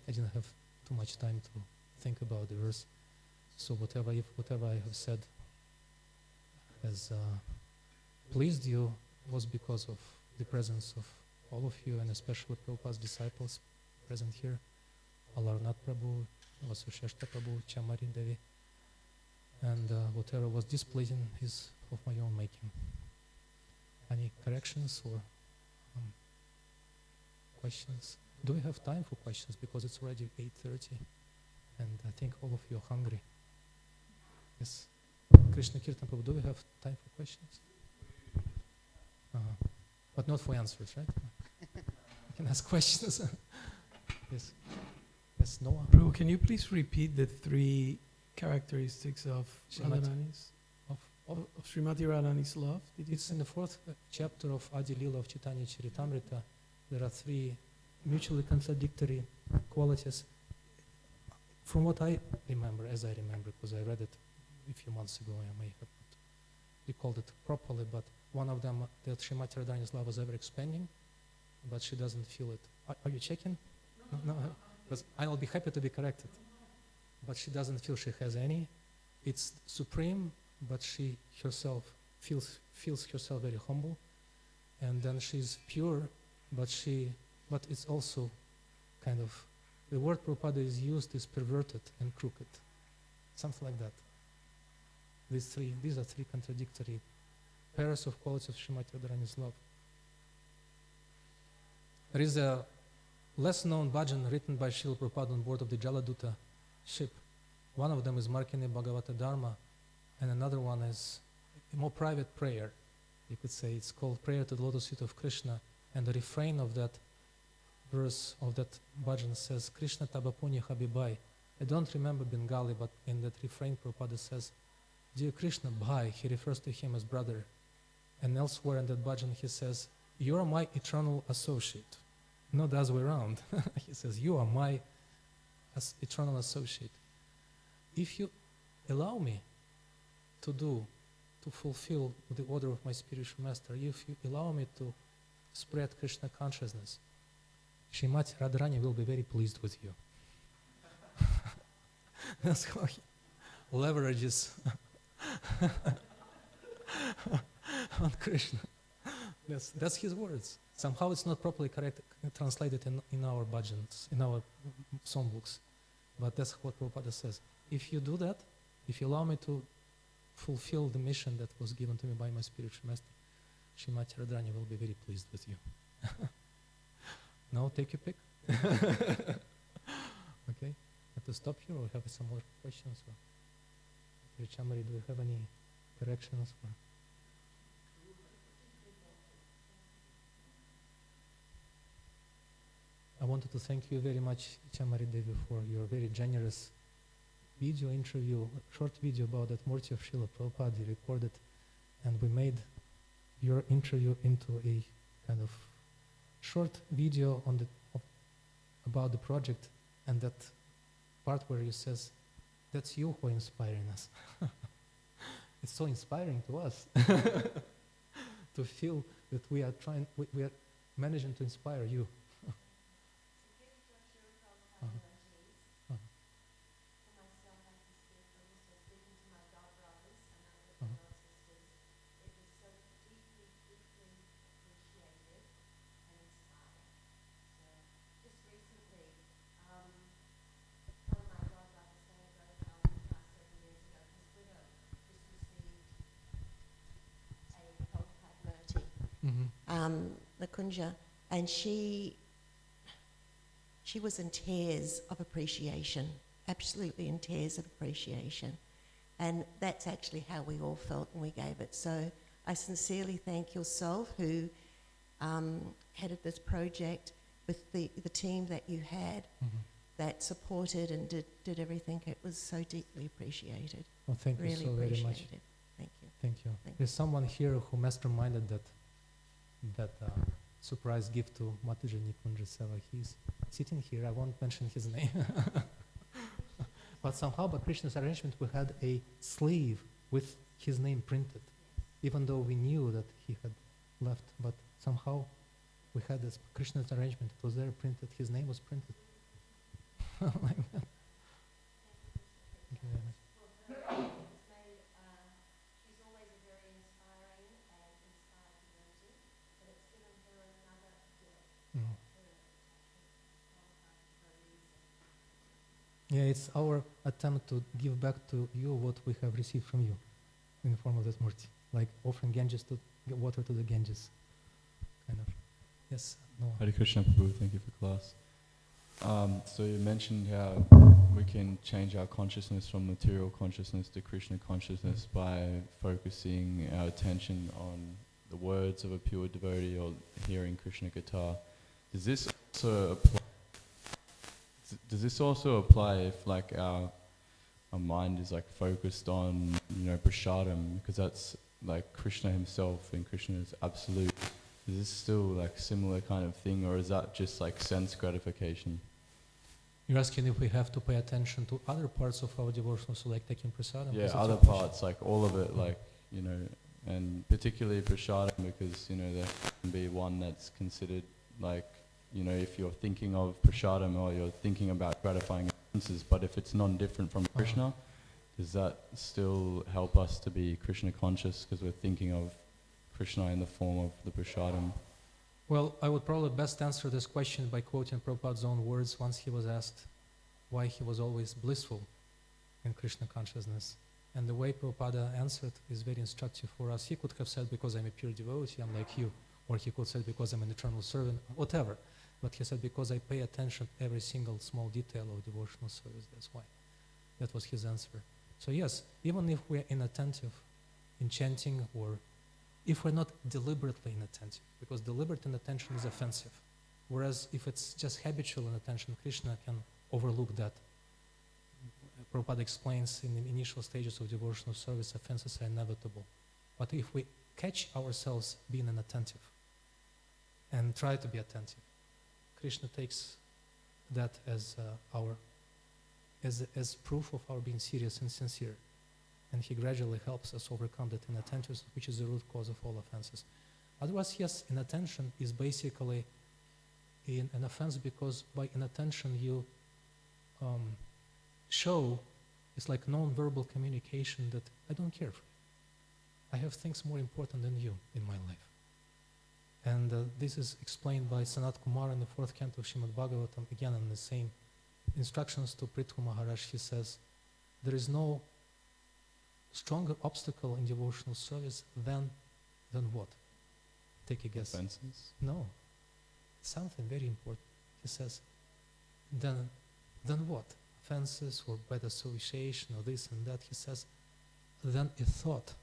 I didn't have too much time to think about the verse. So whatever I have said has pleased you was because of the presence of all of you, and especially Prabhupada's disciples present here, Alarnath Prabhu, Vasusheshta Prabhu, Chamari Devi, and whatever was displeasing is of my own making. Any corrections or questions? Do we have time for questions? Because it's already 8:30, and I think all of you are hungry. Yes. Krishna Kirtan Prabhu, do we have time for questions? But not for answers, right? You can ask questions. Yes. Yes, Noah. Prabhu, can you please repeat the 3 characteristics of Radharani's, of Srimati Radharani's love? It's in the 4th chapter of Adi Lila of Chaitanya Charitamrita. There are 3 mutually contradictory qualities. From what I remember, because I read it a few months ago, I may have not recalled it properly, but one of them, that Srimati Radharani's love is ever expanding, but she doesn't feel it. Are you checking? No. Because I'll be happy to be corrected. But she doesn't feel she has any. It's supreme, but she herself feels herself very humble. And then she's pure, but it's also kind of, the word Prabhupada is used is perverted and crooked. Something like that. These are 3 contradictory pairs of qualities of Srimati Radharani's love. There is a less known bhajan written by Srila Prabhupada on board of the Jaladuta ship. One of them is Markini Bhagavata Dharma, and another one is a more private prayer. You could say it's called Prayer to the Lotus Feet of Krishna, and the refrain of that verse of that bhajan says, Krishna Tabapuni Habibai. I don't remember Bengali, but in that refrain Prabhupada says, Dear Krishna, Bhai, he refers to him as brother. And elsewhere in that bhajan he says, you are my eternal associate. Not the other way around. He says, you are my eternal associate. If you allow me to fulfill the order of my spiritual master, if you allow me to spread Krishna consciousness, Srimati Radharani will be very pleased with you. That's how he leverages on Krishna. That's his words. Somehow it's not properly translated in our bhajans, in our songbooks. But that's what Prabhupada says. If you do that, if you allow me to fulfill the mission that was given to me by my spiritual master, Srimati Radharani will be very pleased with you. Now take your pick. Okay, have to stop here or have some more questions? Or Chamari, do you have any corrections? Or? I wanted to thank you very much, Chamari Devi, for your very generous video interview, short video about that Murti of Srila Prabhupada you recorded, and we made your interview into a kind of short video on about the project, and that part where you says, that's you who are inspiring us. It's so inspiring to us to feel that we are managing to inspire you. The Kunja, and she was in tears of appreciation, absolutely in tears of appreciation. And that's actually how we all felt when we gave it. So I sincerely thank yourself who headed this project with the team that you had that supported and did everything. It was so deeply appreciated. Well, thank you really so very much. It. Thank you. Thank you. There's someone here who masterminded that surprise gift to Mataji Nikunja Seva. He's sitting here. I won't mention his name. But somehow by Krishna's arrangement we had a sleeve with his name printed, even though we knew that he had left. But somehow we had this Krishna's arrangement. It was there printed. His name was printed. Like that. Thank you very much. She's always a very inspiring and inspired devotee, but it's given her another gift. Yeah, it's our attempt to give back to you what we have received from you in the form of that Murti, like offering Ganges to get water to the Ganges, kind of. Yes, no. Hare Krishna Prabhu, thank you for class. So you mentioned how we can change our consciousness from material consciousness to Krishna consciousness by focusing our attention on the words of a pure devotee or hearing Krishna Katha. Does this also apply if like our mind is like focused on, prasadam, because that's like Krishna himself and Krishna is absolute. Is this still like similar kind of thing, or is that just like sense gratification? You're asking if we have to pay attention to other parts of our devotional, so like taking prasadam? Yeah, other parts, like all of it, like, and particularly prasadam, because, there can be one that's considered like, if you're thinking of prasadam or you're thinking about gratifying senses, but if it's non-different from Krishna, does that still help us to be Krishna conscious because we're thinking of Krishna in the form of the prasadam? Well, I would probably best answer this question by quoting Prabhupada's own words once he was asked why he was always blissful in Krishna consciousness. And the way Prabhupada answered is very instructive for us. He could have said, because I'm a pure devotee, I'm like you. Or he could say, because I'm an eternal servant, whatever. But he said, because I pay attention to every single small detail of devotional service, that's why. That was his answer. So yes, even if we're inattentive in chanting, or if we're not deliberately inattentive, because deliberate inattention is offensive. Whereas if it's just habitual inattention, Krishna can overlook that. Prabhupada explains in the initial stages of devotional service, offenses are inevitable. But if we catch ourselves being inattentive and try to be attentive, Krishna takes that as as proof of our being serious and sincere. And he gradually helps us overcome that inattentiveness, which is the root cause of all offenses. Otherwise, yes, inattention is basically an offense, because by inattention you show, it's like non-verbal communication that I don't care for you. I have things more important than you in my life. And this is explained by Sanat Kumar in the 4th canto of Srimad Bhagavatam, again in the same instructions to Prithu Maharaj. He says, there is no stronger obstacle in devotional service than what? Take a guess. Offenses? No. Something very important. He says, then what? Offenses or bad association or this and that. He says, then a thought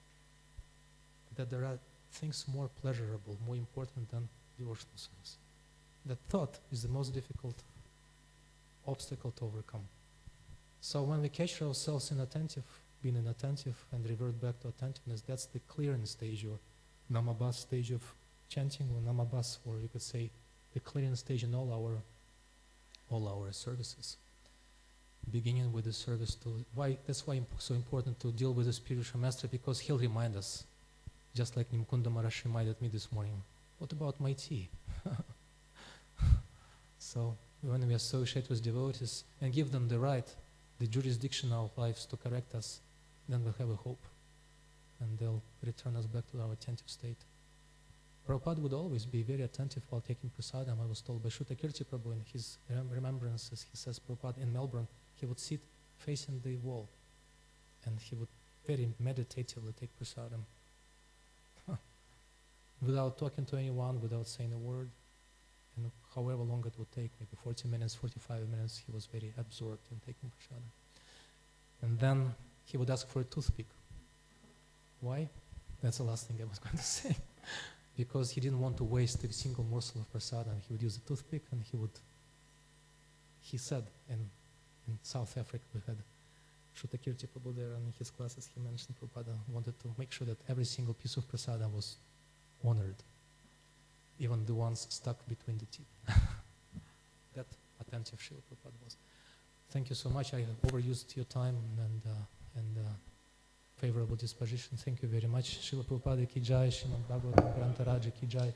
that there are things more pleasurable, more important than devotional service. That thought is the most difficult obstacle to overcome. So when we catch ourselves being inattentive and revert back to attentiveness, that's the clearing stage or namabas stage of chanting, or namabas, or you could say the clearing stage in all our services. Beginning with the service that's why it's so important to deal with the spiritual master, because he'll remind us, just like Nimkunda Maharaj reminded me this morning, what about my tea? So when we associate with devotees and give them the jurisdiction of our lives to correct us, then we'll have a hope, and they'll return us back to our attentive state. Prabhupada would always be very attentive while taking prasadam. I was told by Shutakirti Prabhu in his remembrances, he says Prabhupada in Melbourne, he would sit facing the wall and he would very meditatively take prasadam. Without talking to anyone, without saying a word, and however long it would take, maybe 40 minutes, 45 minutes, he was very absorbed in taking prasadam. And then he would ask for a toothpick. Why? That's the last thing I was going to say. Because he didn't want to waste a single morsel of prasadam. He would use a toothpick, and he said, in South Africa we had Shutakirti Prabhu there, and in his classes he mentioned Prabhupada wanted to make sure that every single piece of prasadam was honored, even the ones stuck between the teeth. That attentive Srila Prabhupada was. Thank you so much. I overused your time and favorable disposition. Thank you very much. Srila Prabhupada ki jai, Srimad Bhagavatam Grantha Raja ki jai.